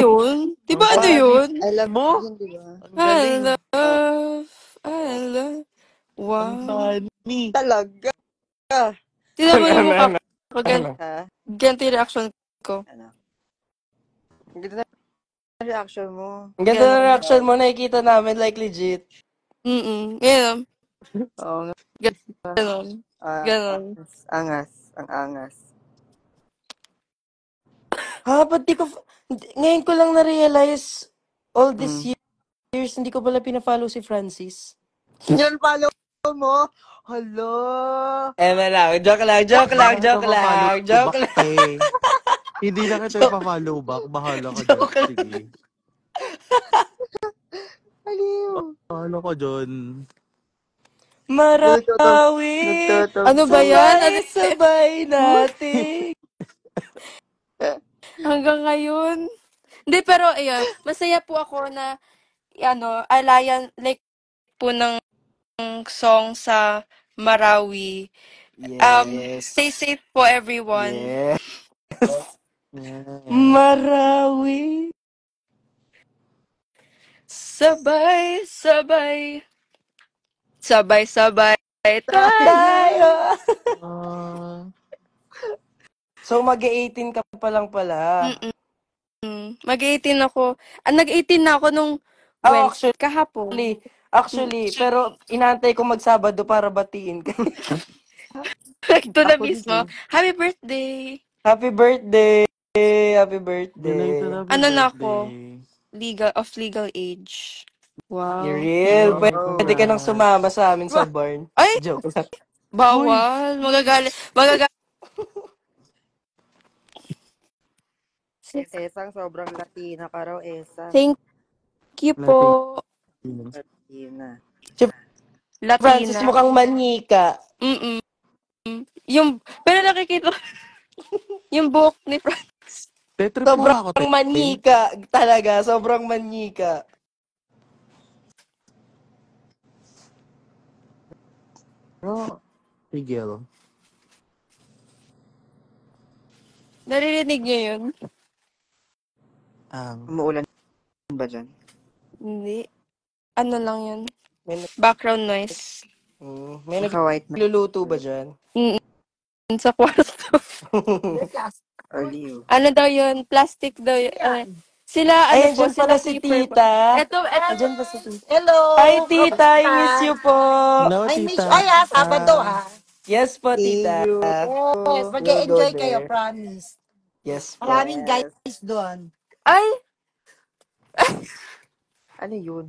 yun? Di ba ano yun? I love mo? yun, di ba? Ang I galing. love. Ang Wow. funny. Talaga. Tignan mo yung mukha Ano? ko. Ha? Ganito yung reaction ko. Ano? Ang ganda na reaction mo. Ang ganda ng Ganon. reaction mo, nakikita namin like legit. Ngayon, Oo nga. ganon. Ganon. Angas. Ang angas. Ha, ba't di ko... Ngayon ko lang na-realize all these years, hindi ko pala pina-follow si Francis. Yan, follow mo. Hello. Lang. Joke lang. Hindi na kita ipa-follow back. Bahala ka dyan. Sige. Aliw. Bahala ka dyan. Marawi. Ano ba yan? Sabay natin. Hanggang ngayon. Hindi, pero ayun, masaya po ako na, alayan, like po ng song sa Marawi. Yes. Stay safe po, everyone. Yes. Marawi. Sabay tayo. So, mag-18 ka pa lang pala. Mag-18 ako. Nag-18 na ako nung kahapon. Actually, pero inaantay ko magsabado para batiin ka. Ito na mismo. Happy birthday! Happy birthday! Happy birthday! Ano na ako? Legal age. Wow. You're real. Pwede ka nang sumama sa amin sa barn. Ay! Joke lang. Bawal. Magagalit. Esang sobrang Latina ka raw, Esa. Thank you po. Latina. Francis, mukhang manika. Pero nakikita yung buhok ni Francis. Sobrang manika talaga. Sobrang manika. Tigil. Naririnig niyo yun? Umuulan ba dyan? Hindi. Ano lang yun? Background noise. May nagluluto ba dyan? Sa kwarto. Aliw. Ano daw yun? Plastic daw yun. Sila, Ayan, dyan pala si tita. Dyan pa si tita. Hello! Hi, tita. I miss you po. Hello, I tita. miss you. Ay, Sabado, ha? Yes po, tita. Yes, mag-enjoy kayo, promise. Yes po. Maraming guys doon. Ay! Ano yun?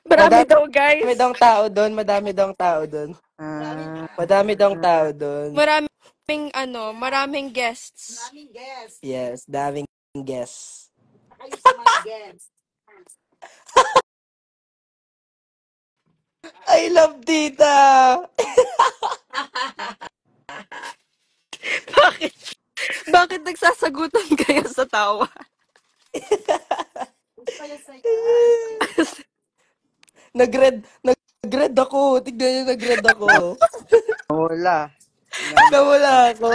Marami daw, guys. Madami daw tao doon. Madami daw tao doon. Maraming guests. Maraming guests. Yes, daming guests. Kayo sa mga guests. I love tita! Bakit nagsasagutan kayo sa tawa? Nag-red ako. Tignan niyo, nag-red ako. Namula. Namula ako.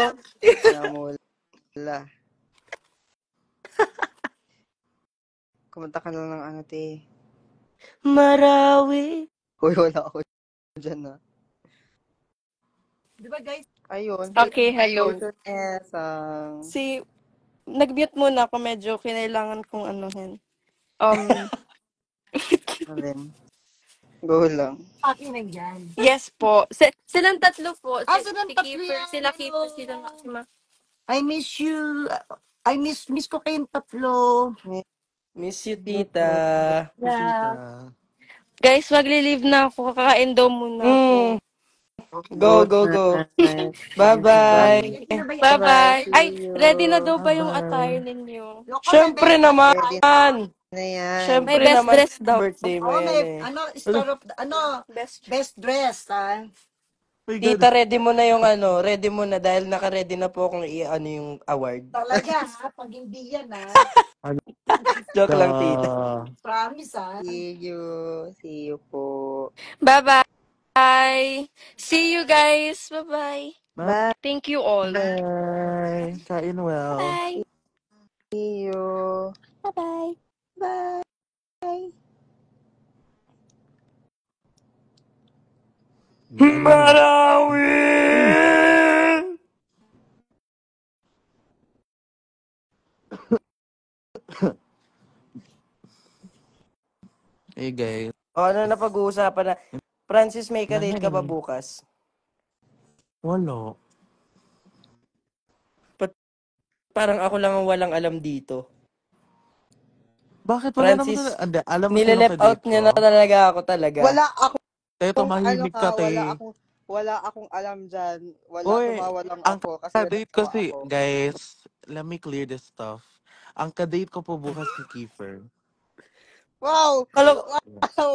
Namula. Kumanta ka lang ng ano, te. Marawi. Uy, wala ako dyan, ha. Diba, guys? Ayun. Okay, hello. Esang. Nag-mute muna ako. Medyo kinailangan kong anuhin. Go lang. Akin nandyan. Yes po. Silang tatlo po. Silang tatlo yan. Sila Keeper, sila Maxima. I miss you. I miss ko kayong tatlo. Miss you, tita. Yeah. Guys, magli-leave na ako. Kakain daw muna ako. Go. Bye-bye. Bye-bye. Ay, ready na daw ba yung attire ninyo? Siyempre naman. May best dress daw. Birthday mo yan eh. Best dress, ha? Tita, ready mo na dahil naka-ready na po akong i-ano yung award. Talaga, ha? Pag hindi yan, ha? Joke lang, tita. Promise, ha? See you po. Bye-bye. See you guys. Bye-bye. Bye. Thank you all. Bye. Kain well. Bye. See you. Bye-bye. Bye. Marawi! Hey guys. O, ano na pag-uusapan na? Francis, may ka-date ka ba Nanay. bukas? Wala. Parang ako lang ang walang alam dito. Bakit wala naman Francis, na... Ande, alam mo sino nile-left out ka-date niya na ko? talaga ako talaga. Wala akong, Teto, ano mahilig ka, ka, te. wala akong alam dyan. Uy, Tumawa lang ang ako kasi ka-date ko natawa si... ako. Guys, let me clear this stuff. Ang ka-date ko po bukas si Kiefer. Wow! Kalo, Wow!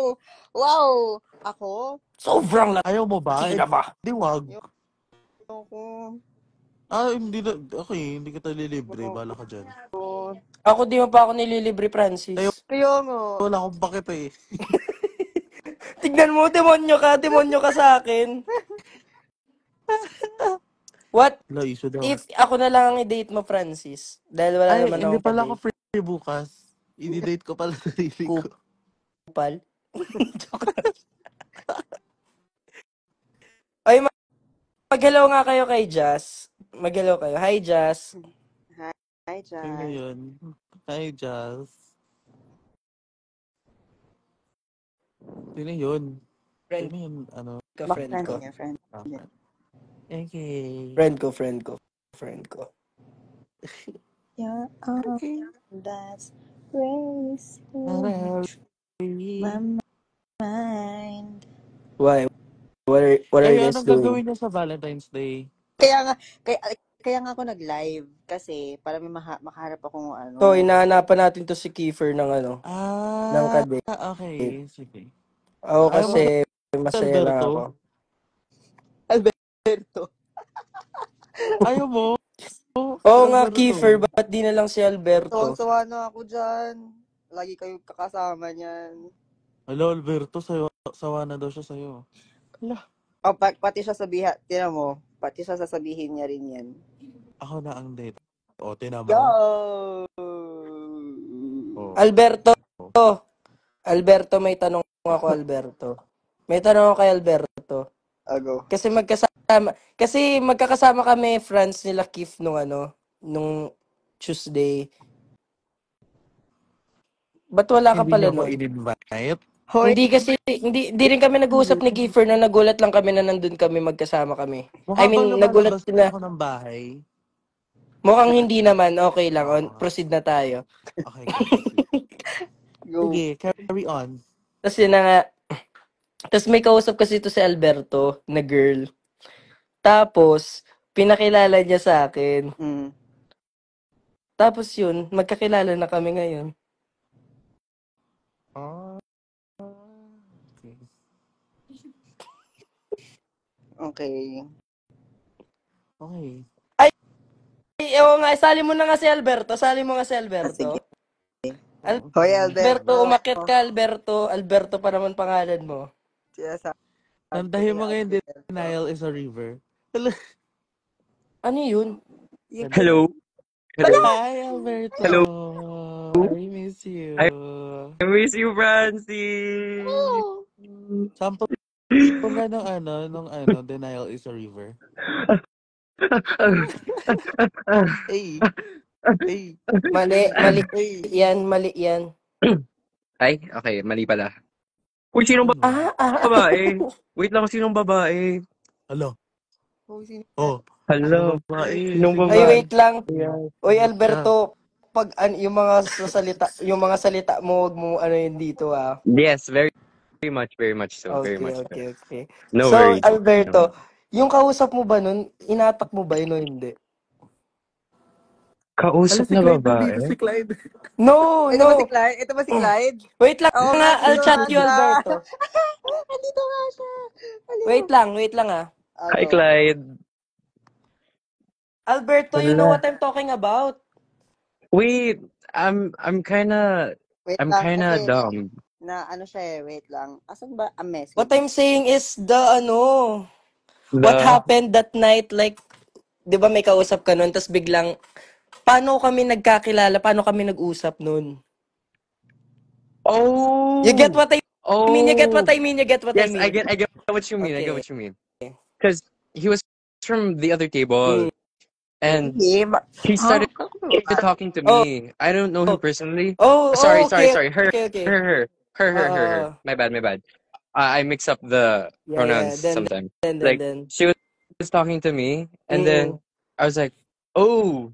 Wow! Ako? sobrang Ayaw mo ba? laki na ba? Di wag. Ako. Hindi na... Okay, hindi kita lilibre. Bala ka dyan. Ako di mo pa ako nililibre, Francis. Kaya nga. Wala akong bakit eh. Tignan mo, demonyo ka sa akin. What Wala, issue daw. if ako na lang ang i-date mo, Francis? Dahil wala Ay, naman hindi akong pala ako ka-date. free bukas. I-date ko pala sarili ko. Kupal. Joke lang. Ay, mag-hello nga kayo kay Jazz. Mag-hello kayo. Hi, Jazz. Hi, Sino Jan. yun? Hi, Jazz. Sino yun? Friend Sino yun? Ano? ko, Baka friend friend ko. niya, friend. Okay. Okay. Friend ko. Yeah, Okay. that's racing my mind. Why? What are you guys Anong doing? gagawin niyo sa Valentine's Day? Kaya nga ako nag-live kasi para may makaharap akong So, hinahanapan natin to si Kiefer ng ng kadate. Okay. Sige. Ako Ayaw mo kasi, si masaya lang Alberto? ako. Alberto. Ayaw mo? Oo nga, Alberto. Kiefer, ba't di na lang si Alberto? Tuwang-tuwa na ako dyan. Lagi kayo kakasama niyan. Hello, Alberto. Sawa na daw siya sa'yo. Oh, pati siya tinan mo, pati siya sasabihin niya rin yan. Ako na ang date. O, tinama. Go! Oh. Alberto, may tanong ako, Alberto. May tanong ako kay Alberto. Go. Kasi magkakasama kami, friends nila Keith nung Tuesday. Ba't wala ka Hindi pala niyo ako nun? in-invite? Hoy, Hindi rin kami nag-uusap ni Kiefer na nagulat lang kami na nandun kami, magkasama kami. Mukha I mean, bang nagulat lumalabas na. ako ng bahay? Mukhang hindi naman, okay lang. Oo. Proceed na tayo. Okay, sige. go. Sige, carry on. Tapos yun na nga. Tapos may kausap kasi ito si Alberto na girl. Tapos, pinakilala niya sa akin. Tapos yun, magkakilala na kami ngayon. Okay. Okay. Okay. Ay, oo nga, sali mo na nga si Alberto. Sige. Hoy, Alberto, Alberto. umakyat ka, Alberto. Alberto pa naman pangalan mo. Nandahin mo ngayon, denial is a river. Ano yun? Hello. Hi, Alberto. Hello. I miss you. I miss you, Francie. Sample nga nung denial is a river. Hey. Mali Hey. yan. Ay, okay. Mali pala. Uy, sinong babae? Wait lang, sinong babae? Hello. Oh, Hello. Babae. Sinong Ay, babae? wait lang. Oy, Alberto, pag yung mga salita mo, wag mo yun dito ah. Yes, very much so. Very much so. Okay. No So, worries. Alberto, yung kausap mo ba nun, inatak mo ba yun o hindi? Kausap Si na Clyde babae? nandito, si Clyde. No. Ito ba si Clyde? Wait lang Oo nga, I'll nandito chat nga you, siya. Alberto. Nandito nga siya. Wait lang ah. Hi, Clyde. Alberto, you know what I'm talking about? Wait, I'm kinda Wait I'm lang, kinda kasi dumb. wait lang. Asan ba ang message? What I'm saying is what happened that night, like, di ba may kausap ka nun, tapos biglang paano kami nagkakilala, paano kami nag-usap nun. You get Oh! what I mean? You get what Oh! I mean? You get what I Yes, I mean? get what you mean. I get Okay. what you mean. Because he was from the other table, Mm. and Hindi. he started Ah, talking to Oh, me. I don't know him personally. oh, Sorry, sorry, okay, sorry. okay, okay. Her. My bad, my bad. I mix up the Yeah. pronouns sometimes. Like, Then. she was talking to me, and Mm. then I was like, "Oh,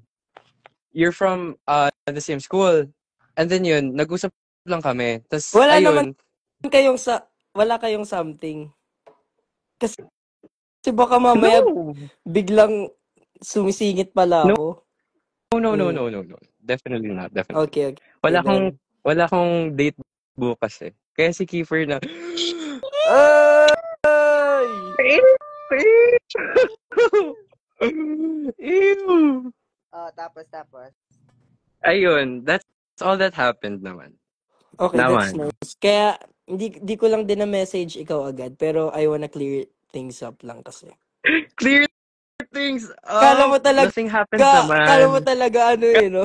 you're from the same school." And then yun, nag-usap lang kami. Tas Wala naman ayun, wala kayong something. Kasi baka mamaya no. biglang sumisingit pala No, ako. Mm. no. Definitely not, definitely. Okay, Wala akong then. wala akong date bukas eh. Kaya si Kiefer na Ay! Ew. tapos. Ayun, that's all that happened naman. Okay, that's Naman. nice. Kaya, di ko lang din na-message ikaw agad, pero I wanna clear things up lang kasi. Clear things Kala mo up. talaga, Nothing happened naman. ano no?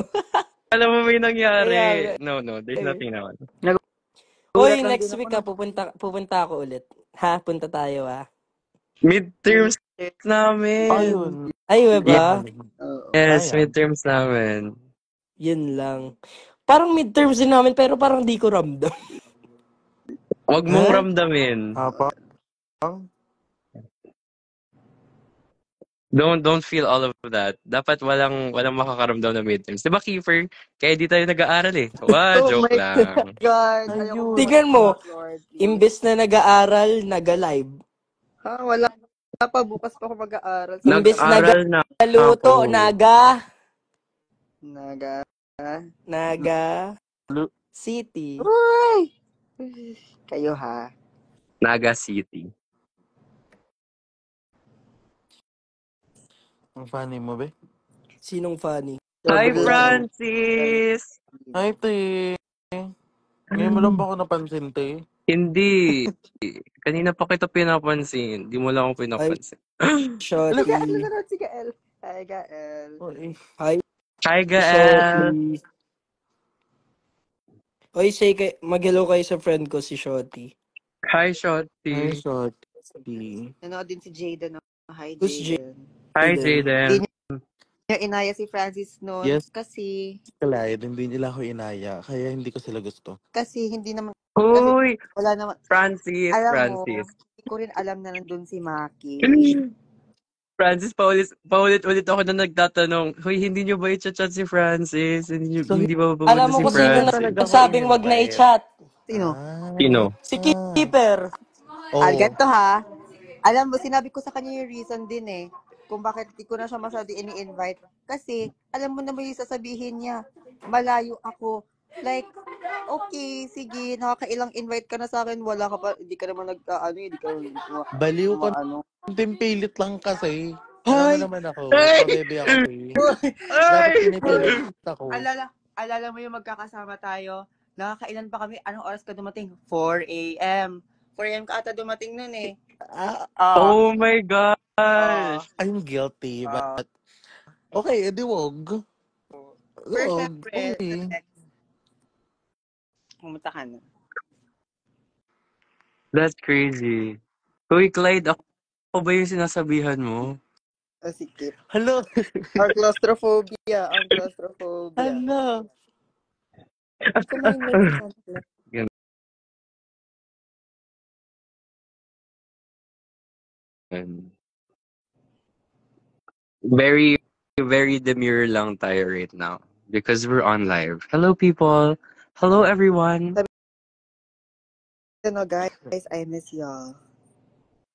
Kala mo may Kaya, nangyari. No, there's nothing naman. Nagulat Oy, lang din next ako week na. pupunta ako ulit. Ha, punta tayo Midterms namin. Ayun. Ay, ba? Oo. Yes, Sayang. midterms namin. Yun lang. Parang midterms din namin, pero parang di ko ramdam. Huwag mong ramdamin. Apa? Don't feel all of that. Dapat walang makakaramdam na midterms. Diba, Kiefer? Kaya di tayo nag-aaral eh. Oh Joke my lang. God. Ayoko Ayun. bukas Tingnan mo, Lord. Please. imbes na nag-aaral, nag-live. Ha, wala pa. Bukas pa ako mag-aaral. Imbes Nag-aral na nagaluto, ako. Naga. City. Uy! Kayo ha. Naga City. Ang funny mo, be. Sinong funny? Hi, Sobrang Francis! Hi, te. Ngayon mo lang ba ako napansin, te? Hindi. Kanina pa kita pinapansin. Di mo lang ako Ay, pinapansin. Shorty. Si Gael. Hi, Gael. Oy. Hi, Hi, Gael! Shorty. Oy, mag-hello kayo sa friend ko, si Shorty. Hi, Hi, Shotty. Shorty. Nanood din si Jaden. Hi, Who's Jaden. Hi, Jaden? Jaden. Niya inaya si Francis noon Yes, kasi Clyde, hindi nila ako inaya. Kaya hindi ko sila gusto. hindi naman Hoy! wala naman. Francis. Alam mo, hindi ko rin alam na nandun si Maki. Francis, paulit-ulit ako na nagtatanong, Hoy, hindi nyo ba i-chat si Francis? So, Hindi ba Alam pumunta mo si kung sino Francis? nagsabing wag na i-chat. Sino? Sino? Si Keeper. Ganito ha. Alam mo, sinabi ko sa kanya yung reason din eh. Kung bakit di ko na siya masyado ini-invite. Kasi, alam mo naman yung sasabihin niya. Malayo ako. Like, okay, sige, nakakailang invite ka na sa akin. Wala ka pa, hindi ka naman hindi ka Baliw ko ano. pilit lang kasi. Hi! Ano naman ako? Pabebe ako eh. Dapat pinipilit ako. Alala mo yung magkakasama tayo? Nakakailan pa kami? Anong oras ka dumating? 4 a.m. 4 a.m. ka ata dumating nun eh. Oh my gosh! I'm guilty, but okay, edi wag. Pero Wag. syempre, Okay. pumunta ka na. That's crazy. Hoy, Clyde, ako ba yung sinasabihan mo? Sige. Hello. Ang claustrophobia. Hello. Hindi ko ma-invite si Santa. Very, very demure lang tayo right now. Because we're on live. Hello, people. Hello, everyone. Guys, I miss y'all.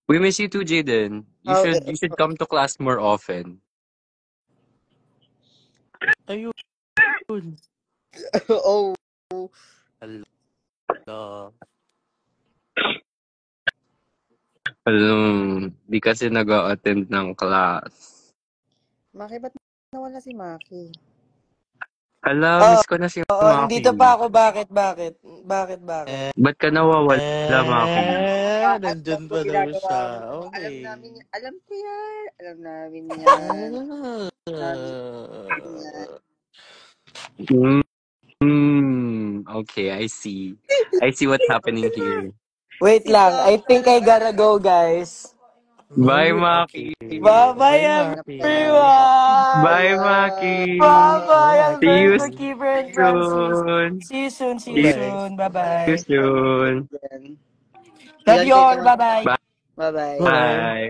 We miss you too, Jaden. You should come to class more often. Ayun. Oh. Hello. Di kasi nag-attend ng class. Maki, ba't nawala si Maki? Hala, miss ko na si Maki. Nandito pa ako. Bakit? Ba't ka nawawala, Maki? Nandyan pa daw siya. Okay. Alam ko yan. Alam namin yan. Okay, I see. I see what's happening here. Wait Si lang, I think I Sasha. gotta go, guys. Bye, Okay. Maki. Bye-bye, Bye, Hanap ka ng Maki. everyone! Bye, Bye-bye, Maki. Bye, See you Alberto, Maki. Kiefer, and Francis. soon. See you soon, see you See Bye. soon. you Bye-bye. soon. yan. Love Ilan you kayo all, tumatanda? bye-bye. Bye-bye. Bye. Bye.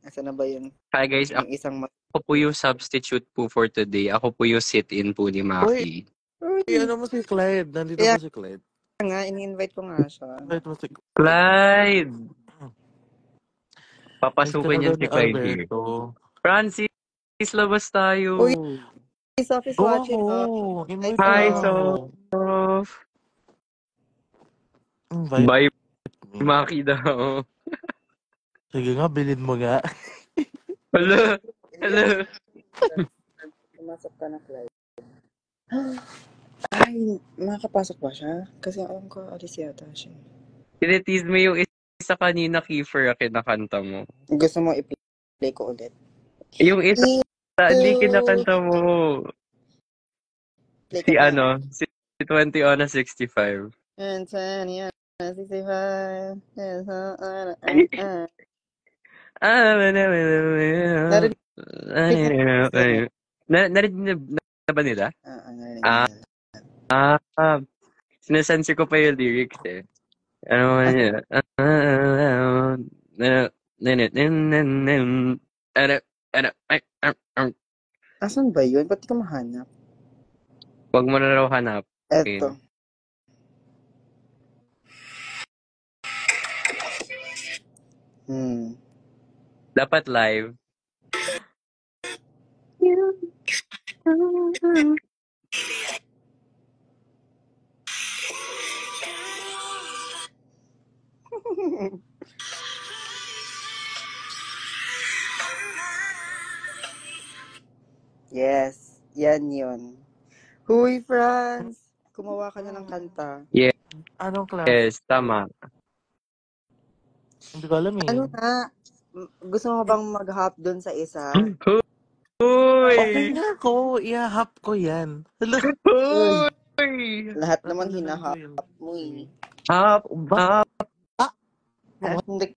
Asa na ba yun? Hi, guys. Yung isang Ako po yung substitute po for today. Ako po yung sit-in po ni Uy, Maki. Uy, ano mo si Clyde? Nandito kaya ba si Clyde? nga, ini-invite ko nga siya. Invite mo si Clyde. Clyde! Miss ka na Papasukin daw yan ni si Clyde here. Alberto. Francis, labas tayo. Uy, Sophie's Go watching. ako. Hi, Invite mo Hi, nga Sof. ako. Sof. Invite Bye, me. Maki daw. Sige nga, bilhin mo nga. Hala. Hala. Pumasok ka na, Clyde. Ay, makakapasok ba siya? Kasi alam ko, alis yata siya. Tinitease mo yung isa kanina, Kiefer, kinakanta mo. Gusto mo i-play ko ulit? Yung isa, hindi kinakanta mo. Play ko Si ba? ano, si 20 on a 65. And 20, 65. Narinig na ba nila? Narinig Ah, nila. sinasense ko pa yung lyrics eh. Ano man yun? Asan ba yun? Ba't di ko mahanap? Huwag mo na raw Eto. hanapin. Dapat live. Yes, yan yun. Huy, Franz! Kumawa ka na ng kanta. Anong class? Yes, tama. Hindi ko alam eh. Ano na? Gusto mo bang mag-hop dun sa isa? Okay Hoy! na ako. I-hap ko yan. Hala. Uy, Hoy! lahat naman Tatandaan ko hinahop yun. mo eh. Hop, Ba? hop. Hindi.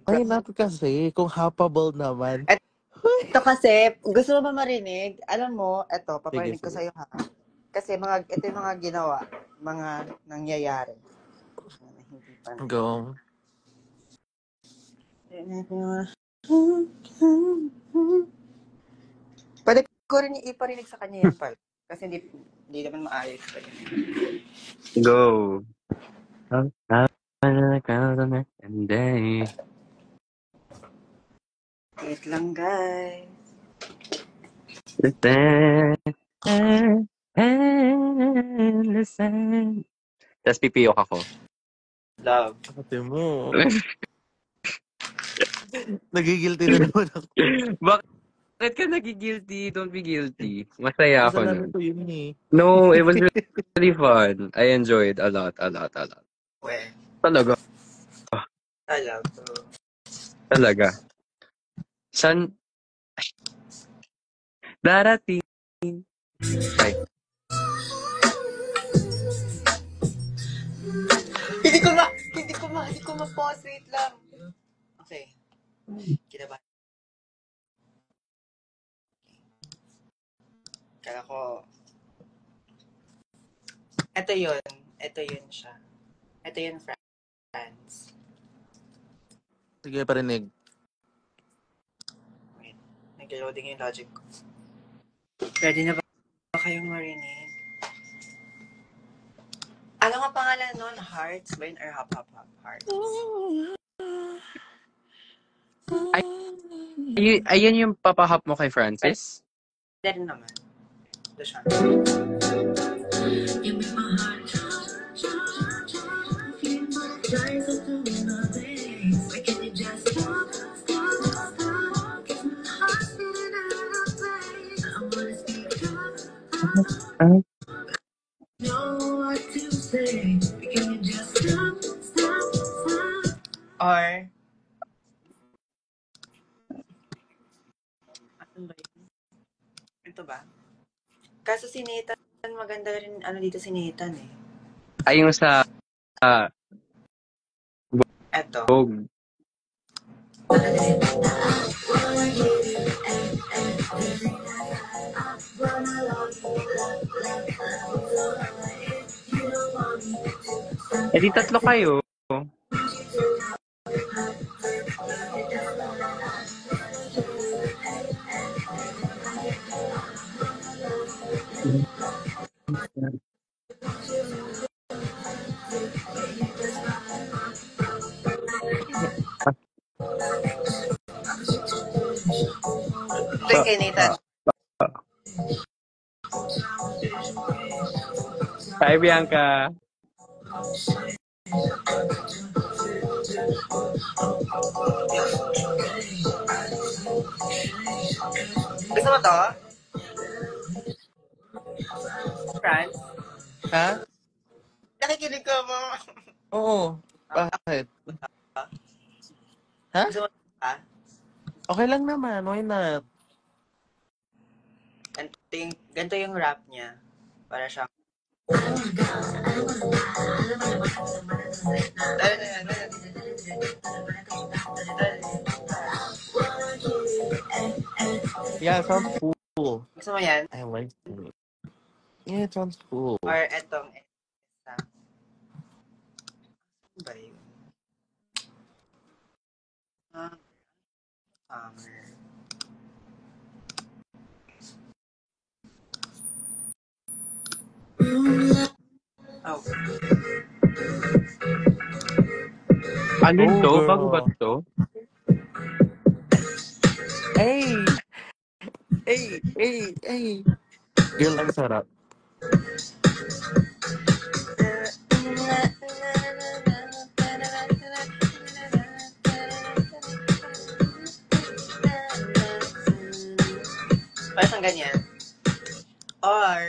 Ay, natin kasi. Kung hoppable naman. Ito kasi, gusto mo ba marinig? Alam mo, ito, Sige, paparinig ko sige. sa'yo ha. Kasi ito yung mga ginawa, mga nangyayari. Hindi pa. Go. Pwede ko rin iparinig sa kanya yan, pal. Kasi hindi naman maayos. Go. And day. Wait lang, guys. Listen. Listen. Tapos pipiyok ako. Love. Ate mo. Nagigilty na naman ako. Bakit ka nagigilty? Don't be guilty. Masaya ako Kasalanan nun. ko yun eh. No, it was really fun. I enjoyed a lot. Well, Talaga. I love to. Talaga. San? Darating. Ay. Hindi ko ma-pause. Wait lang. Okay. Kinabahan. Kala ko, ito yun. Ito yun siya. Ito yun, friends. Sige, parinig. Wait. Nag-loading yung logic ko. Ready na ba kayong marinig? Ano nga pangalan nun? Hearts ba yun? Or Hop Hop Hop Hearts? Ayun yung papahap mo kay Francis? Hindi rin naman. Ito siya. Or, ano ba yun? Ito ba? Kaso si Nathan, maganda rin ano dito si Nathan eh. Ay, yung sa Eto. Vogue. Eh di tatlo kayo. Ito yung kay Nathan. Hi, Bianca. Gusto mo to? Franz? Ha? Nakikinig ka mo. Oo. Bakit? Ha? Gusto mo to ba? Okay lang naman. Why not? Ganito yung rap niya. Para siyang... Yeah, it sounds cool. Gusto mo yan? I like it. Yeah, it sounds cool. Or etong isa. Ano ba yun? Summer. Oh. Alin Oh, to? Bago ba girl. to? Hey! Hey! Hey! Hey! Girl, ang sarap. Parang siyang ganyan. Or,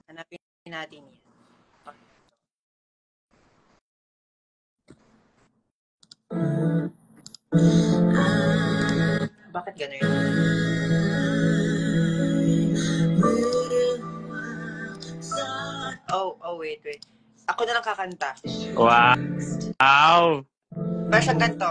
hanapin natin yan. Bakit gano'n? Wait. Ako na lang kakanta. Wow! Parang siyang ganito.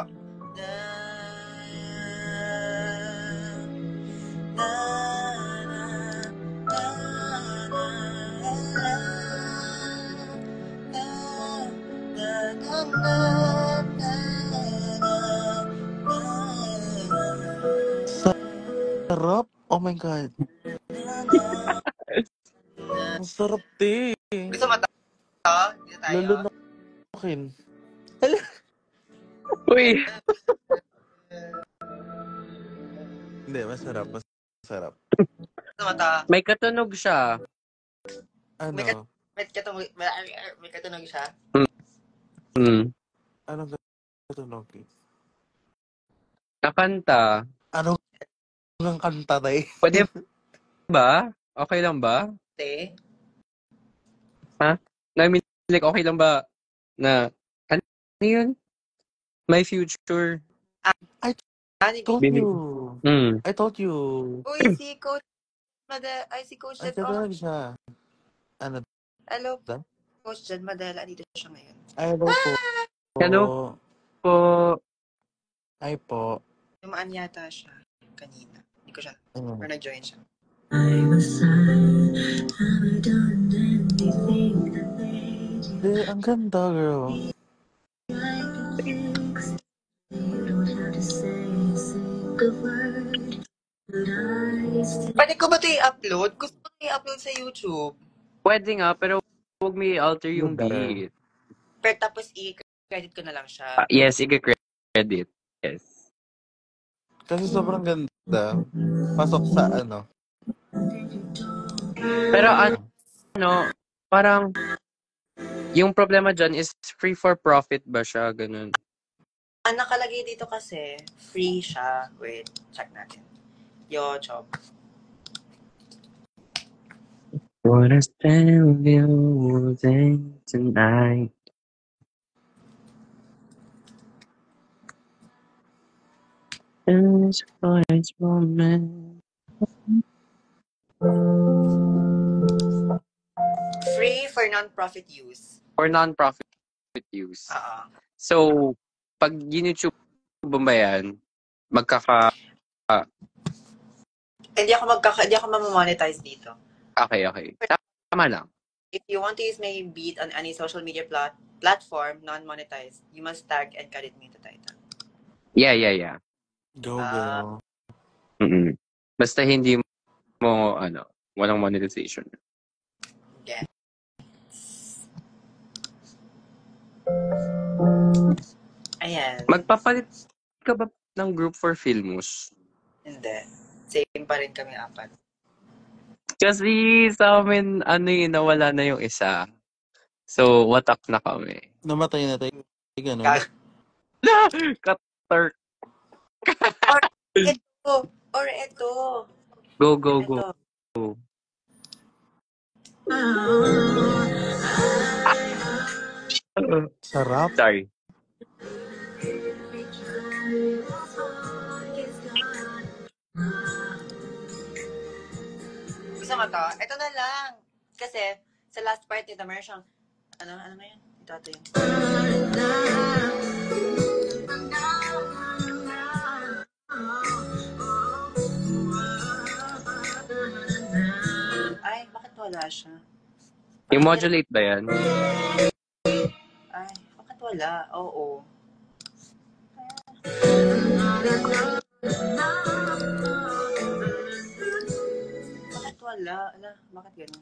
Sarap. Oh my God. Ang sarap, te. Gusto mo to? Dito tayo. Lulunokin. Uy! Hindi, masarap. Masarap. Gusto mo to? May katunog siya. Ano? May katunog siya. Hmm. Anong katunog? Nakanta. Ano ang kanta, te? Pwede ba? Okay lang ba? Te? Ha? I mean, like, okay lang ba na, ano yun? My future. I Ani told Baby. you. Hmm. I told you. Uy, si Coach Ay, Jed. Oh, talaga siya. Ano hello, da? Coach Jed. Madala dito siya ngayon. Ay, hello po. Hello po. Ay po. Dumaan yata siya kanina. Hindi ko siya, Ano? or nag-join siya. Ang ganda, girl. Pwede ko ba ito i-upload? Gusto ko i-upload sa YouTube. Pwede nga, pero huwag mo i-alter You yung better. beat. Pero tapos i-credit ko na lang siya. Yes, i-credit. Yes. Kasi sobrang ganda. Pasok sa ano. Pero ano, parang, yung problema dyan is free for profit ba siya? Ganun. Ang nakalagay dito kasi, free siya. Wait, check natin. YouTube. Wanna spend with you all day tonight. It's a quiet moment. Free for non-profit use. For non-profit use. Oo. So, pag YouTube mo ba yan, magkaka... Hindi ako mamamonetize dito. Okay. Tama lang. If you want to use my beat on any social media platform, non-monetized, you must tag and credit me to title. Yeah. Go, girl. Mm-mm. Basta hindi mo, walang monetization. Yeah. Ayan. Magpapalit ka ba ng group for Filmus? Hindi. Same pa rin kami apat. Kasi sa amin, nawala na yung isa. So, watak na kami. Namatay na tayo. Ganun. Cutter. Or ito. Go. Ito. Sarap. Sorry. Gusto mo to? Ito na lang. Kasi, sa last part nito, meron siyang, ano nga yun? Ito yun. Ay, bakit wala siya? Yung modulate ba yan? Ay, bakit wala? Oo. Bakit wala? Ala, bakit ganun?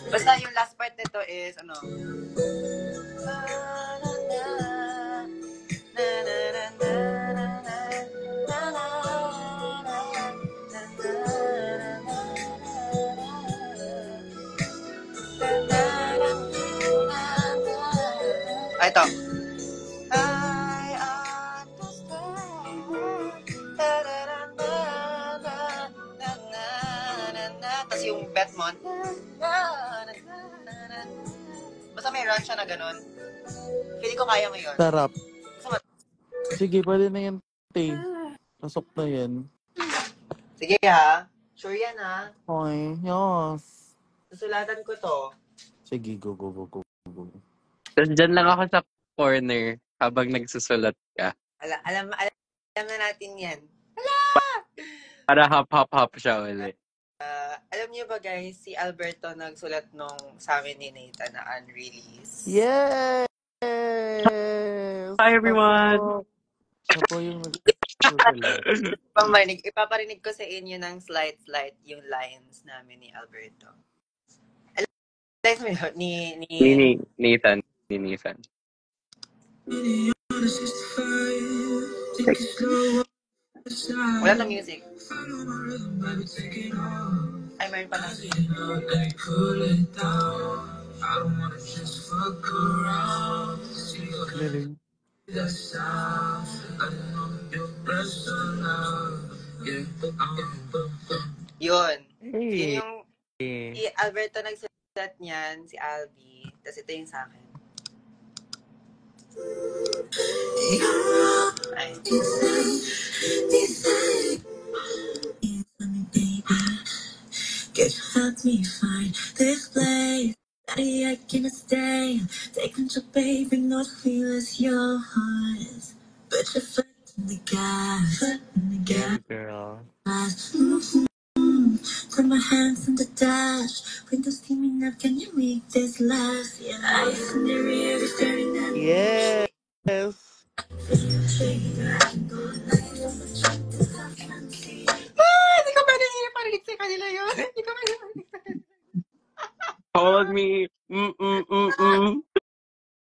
Basta yung last part nito is, ito. I understand. Tapos yung Betmont. Basta may run siya na ganun. Pili ko kaya mo yun. Sarap. Sige, pwede na yan, Tay. Pasok na yan. Sige ha. Sure yan ha. Okay, yes. Susulatan ko to. Sige, go. Tapos dyan lang ako sa corner habang nagsusulat ka. Alam na natin yan. Para hop siya ulit. Alam niyo ba guys, si Alberto nagsulat nung sa amin ni Nathan na unreleased. Yes! Hi everyone! Siya po yung nagsusulat. Ipaparinig ko sa inyo ng slide yung lines namin ni Alberto. Lines mo yun? Ni Nathan. Wala na music. Ay, meron pa na. Galing. Yun. Hey. Yun yung si Alberto nagsulat niyan, si Albi. Tapos ito yung sa akin. Ay. Guess you helped me find this place. Daddy, I cannot stay. Take control, baby, not feel as your heart. Put your foot in the gas. Girl. Put my hands on the dash. Windows steaming up, can you make this last? Yeah, eyes in the rear, staring at me. Yes! Hindi ko pwede parinig sa kanila yun. Hindi ko pwede parinig sa kanila. Hold me